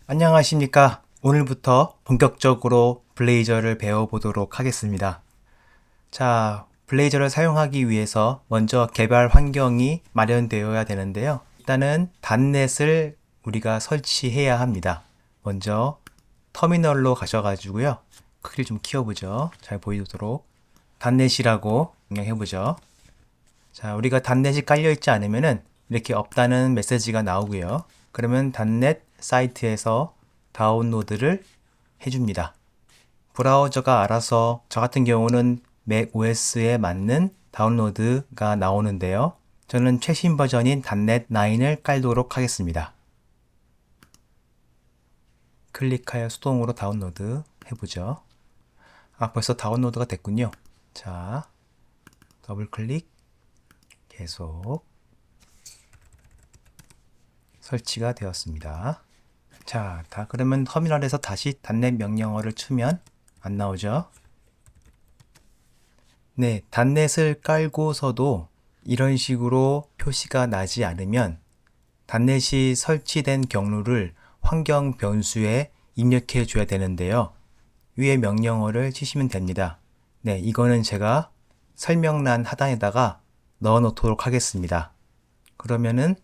안녕하십니까. 오늘부터 본격적으로 블레이저를 배워보도록 하겠습니다. 자, 블레이저를 사용하기 위해서 먼저 개발 환경이 마련되어야 되는데요. 일단은 단넷을 우리가 설치해야 합니다. 먼저 터미널로 가셔가지고요. 크기를 좀 키워보죠. 잘 보이도록. 단넷이라고 입력해보죠. 자, 우리가 단넷이 깔려있지 않으면은 이렇게 없다는 메시지가 나오고요. 그러면 단넷 사이트에서 다운로드를 해줍니다. 브라우저가 알아서 저 같은 경우는 맥 OS에 맞는 다운로드가 나오는데요. 저는 최신 버전인 단넷 9을 깔도록 하겠습니다. 클릭하여 수동으로 다운로드 해보죠. 벌써 다운로드가 됐군요. 자, 더블 클릭, 계속 설치가 되었습니다. 자, 그러면 터미널에서 다시 단넷 명령어를 치면 안 나오죠? 네, 단넷을 깔고서도 이런 식으로 표시가 나지 않으면 단넷이 설치된 경로를 환경 변수에 입력해 줘야 되는데요. 위에 명령어를 치시면 됩니다. 네, 이거는 제가 설명란 하단에다가 넣어 놓도록 하겠습니다. 그러면은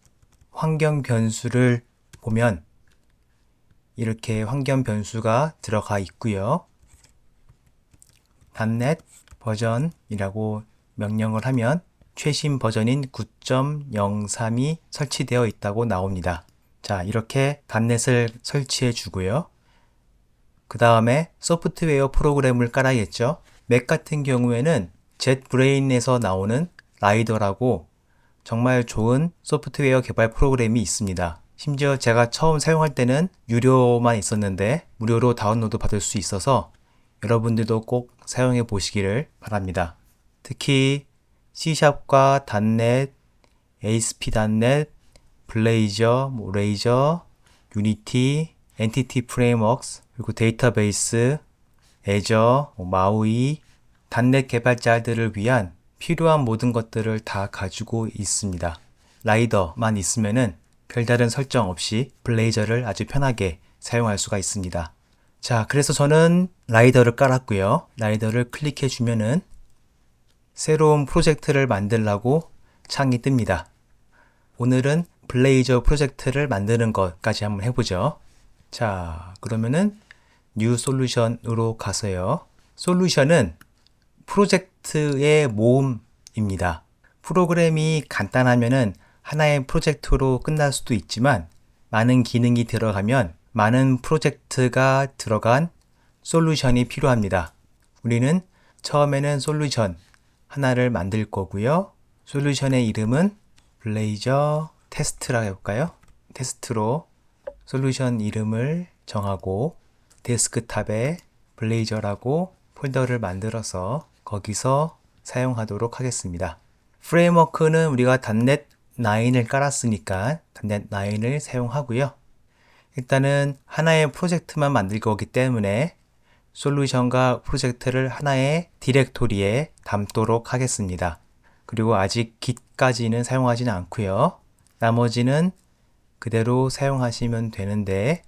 환경 변수를 보면 이렇게 환경 변수가 들어가 있고요. 단넷 버전이라고 명령을 하면 최신 버전인 9.032 설치되어 있다고 나옵니다. 자, 이렇게 단넷을 설치해 주고요. 그 다음에 소프트웨어 프로그램을 깔아야겠죠. 맥 같은 경우에는 젯브레인에서 나오는 라이더라고 정말 좋은 소프트웨어 개발 프로그램이 있습니다. 심지어 제가 처음 사용할 때는 유료만 있었는데 무료로 다운로드 받을 수 있어서 여러분들도 꼭 사용해 보시기를 바랍니다. 특히 C샵과 .NET, ASP.NET, 블레이저, 레이저, 유니티, 엔티티 프레임워크스, 그리고 데이터베이스, 애저, 마우이, .NET 개발자들을 위한 필요한 모든 것들을 다 가지고 있습니다. 라이더만 있으면은 별다른 설정 없이 블레이저를 아주 편하게 사용할 수가 있습니다. 자, 그래서 저는 라이더를 깔았고요. 라이더를 클릭해 주면은 새로운 프로젝트를 만들라고 창이 뜹니다. 오늘은 블레이저 프로젝트를 만드는 것까지 한번 해보죠. 자, 그러면은 뉴 솔루션으로 가서요. 솔루션은 프로젝트의 모음입니다. 프로그램이 간단하면은 하나의 프로젝트로 끝날 수도 있지만 많은 기능이 들어가면 많은 프로젝트가 들어간 솔루션이 필요합니다. 우리는 처음에는 솔루션 하나를 만들 거고요. 솔루션의 이름은 블레이저 테스트라고 해볼까요? 테스트로 솔루션 이름을 정하고 데스크탑에 블레이저라고 폴더를 만들어서 거기서 사용하도록 하겠습니다. 프레임워크는 우리가 단넷 9을 깔았으니까 단넷 9을 사용하고요. 일단은 하나의 프로젝트만 만들 거기 때문에 솔루션과 프로젝트를 하나의 디렉토리에 담도록 하겠습니다. 그리고 아직 git까지는 사용하지는 않고요. 나머지는 그대로 사용하시면 되는데,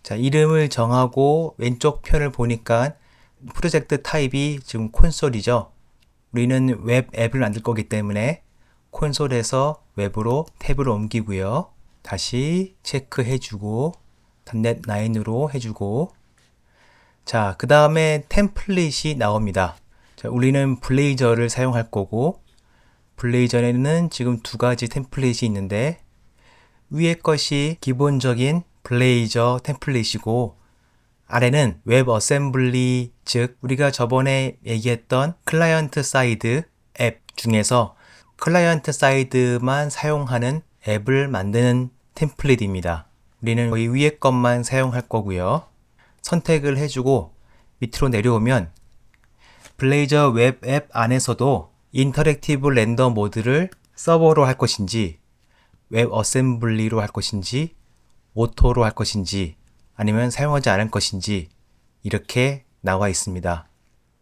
자, 이름을 정하고 왼쪽 편을 보니까 프로젝트 타입이 지금 콘솔이죠. 우리는 웹 앱을 만들 거기 때문에 콘솔에서 웹으로 탭을 옮기고요. 다시 체크해주고 단넷 9으로 해주고, 자, 그 다음에 템플릿이 나옵니다. 자, 우리는 블레이저를 사용할 거고 블레이저에는 지금 두 가지 템플릿이 있는데 위에 것이 기본적인 블레이저 템플릿이고 아래는 웹 어셈블리, 즉 우리가 저번에 얘기했던 클라이언트 사이드 앱 중에서 클라이언트 사이드만 사용하는 앱을 만드는 템플릿입니다. 우리는 거의 위에 것만 사용할 거고요. 선택을 해주고 밑으로 내려오면 블레이저 웹 앱 안에서도 인터랙티브 렌더 모드를 서버로 할 것인지 웹 어셈블리로 할 것인지 오토로 할 것인지 아니면 사용하지 않을 것인지 이렇게 나와 있습니다.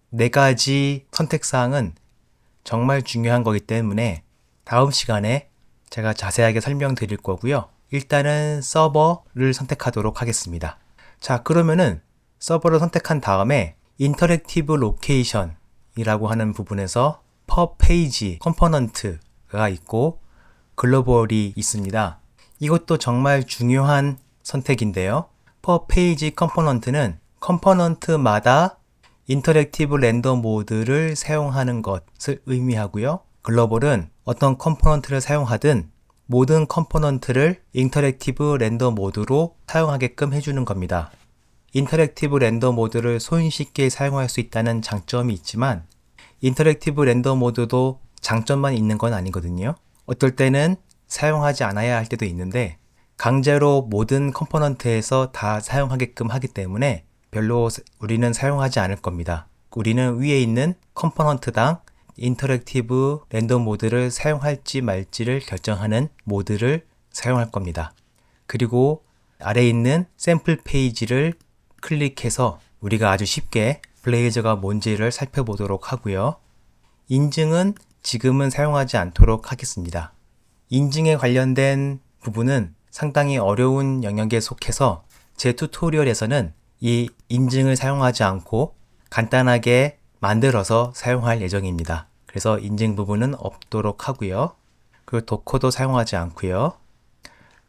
네 가지 선택사항은 정말 중요한 거기 때문에 다음 시간에 제가 자세하게 설명드릴 거고요. 일단은 서버를 선택하도록 하겠습니다. 자, 그러면은 서버를 선택한 다음에 인터랙티브 로케이션이라고 하는 부분에서 per page 컴포넌트가 있고 글로벌이 있습니다. 이것도 정말 중요한 선택인데요. per page 컴포넌트는 컴포넌트마다 인터랙티브 렌더 모드를 사용하는 것을 의미하고요. 글로벌은 어떤 컴포넌트를 사용하든 모든 컴포넌트를 인터랙티브 렌더 모드로 사용하게끔 해주는 겁니다. 인터랙티브 렌더 모드를 손쉽게 사용할 수 있다는 장점이 있지만 인터랙티브 렌더 모드도 장점만 있는 건 아니거든요. 어떨 때는 사용하지 않아야 할 때도 있는데 강제로 모든 컴포넌트에서 다 사용하게끔 하기 때문에 별로 우리는 사용하지 않을 겁니다. 우리는 위에 있는 컴포넌트당 인터랙티브 렌더 모드를 사용할지 말지를 결정하는 모드를 사용할 겁니다. 그리고 아래에 있는 샘플 페이지를 클릭해서 우리가 아주 쉽게 블레이저가 뭔지를 살펴보도록 하고요. 인증은 지금은 사용하지 않도록 하겠습니다. 인증에 관련된 부분은 상당히 어려운 영역에 속해서 제 튜토리얼에서는 이 인증을 사용하지 않고 간단하게 만들어서 사용할 예정입니다. 그래서 인증 부분은 없도록 하고요. 그리고 도커도 사용하지 않고요.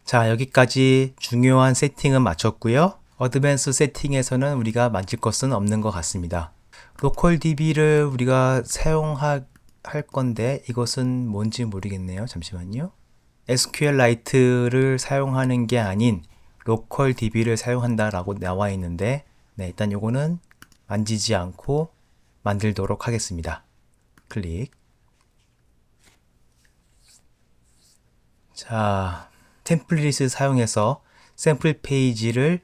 자, 여기까지 중요한 세팅은 마쳤고요. 어드밴스 세팅에서는 우리가 만질 것은 없는 것 같습니다. 로컬 DB를 우리가 사용할 건데 이것은 뭔지 모르겠네요. 잠시만요. SQLite를 사용하는 게 아닌 로컬 DB를 사용한다라고 나와 있는데 일단 요거는 만지지 않고 만들도록 하겠습니다. 클릭. 자, 템플릿을 사용해서 샘플 페이지를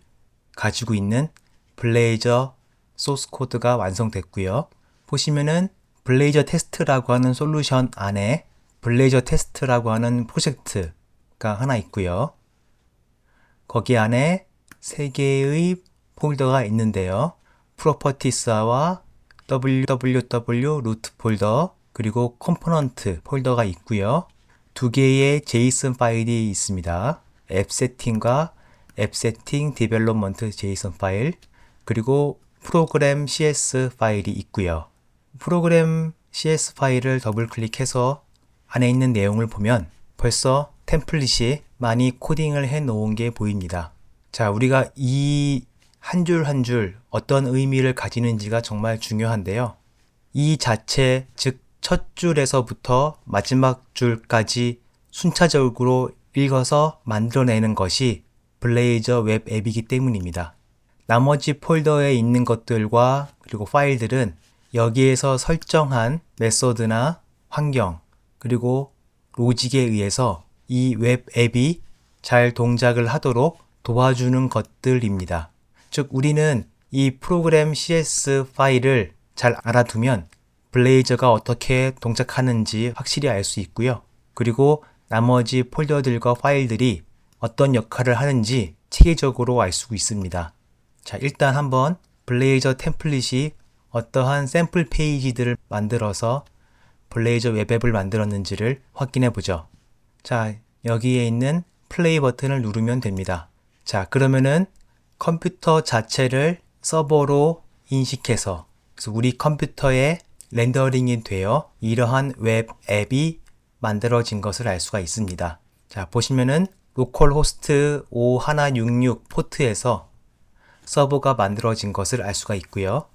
가지고 있는 블레이저 소스 코드가 완성됐고요. 보시면은 블레이저 테스트라고 하는 솔루션 안에 블레이저 테스트라고 하는 프로젝트가 하나 있고요. 거기 안에 3개의 폴더가 있는데요. 프로퍼티스와 www 루트 폴더 그리고 컴포넌트 폴더가 있고요. 2개의 JSON 파일이 있습니다. 앱 세팅과 앱 세팅 디벨롭먼트 JSON 파일 그리고 프로그램 CS 파일이 있고요. 프로그램 CS 파일을 더블 클릭해서 안에 있는 내용을 보면 벌써 템플릿이 많이 코딩을 해 놓은 게 보입니다. 자, 우리가 이 한 줄 한 줄 어떤 의미를 가지는지가 정말 중요한데요. 이 자체, 즉 첫 줄에서부터 마지막 줄까지 순차적으로 읽어서 만들어내는 것이 블레이저 웹 앱이기 때문입니다. 나머지 폴더에 있는 것들과 그리고 파일들은 여기에서 설정한 메소드나 환경 그리고 로직에 의해서 이 웹 앱이 잘 동작을 하도록 도와주는 것들입니다. 즉 우리는 이 프로그램 CS 파일을 잘 알아두면 블레이저가 어떻게 동작하는지 확실히 알 수 있고요. 그리고 나머지 폴더들과 파일들이 어떤 역할을 하는지 체계적으로 알 수 있습니다. 자, 일단 한번 블레이저 템플릿이 어떠한 샘플 페이지들을 만들어서 블레이저 웹앱을 만들었는지를 확인해 보죠. 자, 여기에 있는 플레이 버튼을 누르면 됩니다. 자, 그러면은 컴퓨터 자체를 서버로 인식해서 그래서 우리 컴퓨터에 렌더링이 되어 이러한 웹 앱이 만들어진 것을 알 수가 있습니다. 자, 보시면은 로컬호스트 5166 포트에서 서버가 만들어진 것을 알 수가 있고요.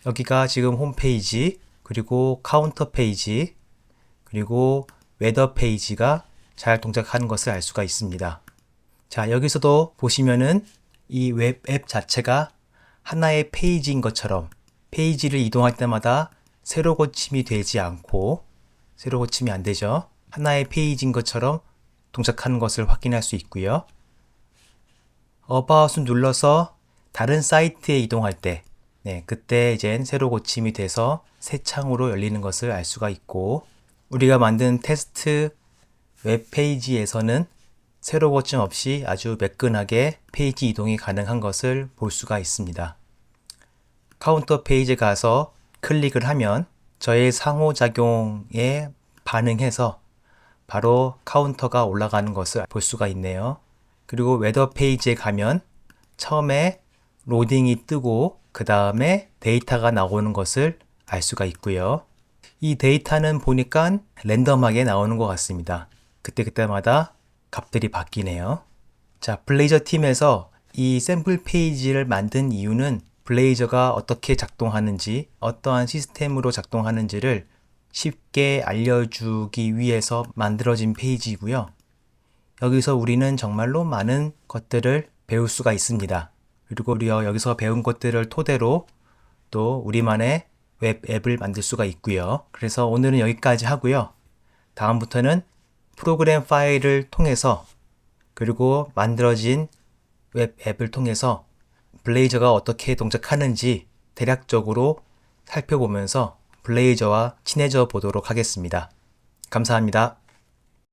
여기가 지금 홈페이지, 그리고 카운터 페이지, 그리고 웨더 페이지가 잘 동작하는 것을 알 수가 있습니다. 자, 여기서도 보시면은 이 웹 앱 자체가 하나의 페이지인 것처럼 페이지를 이동할 때마다 세로 고침이 되지 않고 세로 고침이 안 되죠. 하나의 페이지인 것처럼 동작하는 것을 확인할 수 있고요. About을 눌러서 다른 사이트에 이동할 때 그때 이젠 세로 고침이 돼서 새 창으로 열리는 것을 알 수가 있고 우리가 만든 테스트 웹페이지에서는 세로 고침 없이 아주 매끈하게 페이지 이동이 가능한 것을 볼 수가 있습니다. 카운터 페이지에 가서 클릭을 하면 저의 상호작용에 반응해서 바로 카운터가 올라가는 것을 볼 수가 있네요. 그리고 웨더 페이지에 가면 처음에 로딩이 뜨고 그 다음에 데이터가 나오는 것을 알 수가 있고요. 이 데이터는 보니까 랜덤하게 나오는 것 같습니다. 그때그때마다 값들이 바뀌네요. 자, 블레이저 팀에서 이 샘플 페이지를 만든 이유는 블레이저가 어떻게 작동하는지, 어떠한 시스템으로 작동하는지를 쉽게 알려주기 위해서 만들어진 페이지이고요. 여기서 우리는 정말로 많은 것들을 배울 수가 있습니다. 그리고 우리가 여기서 배운 것들을 토대로 또 우리만의 웹 앱을 만들 수가 있고요. 그래서 오늘은 여기까지 하고요. 다음부터는 프로그램 파일을 통해서 그리고 만들어진 웹 앱을 통해서 블레이저가 어떻게 동작하는지 대략적으로 살펴보면서 블레이저와 친해져 보도록 하겠습니다. 감사합니다.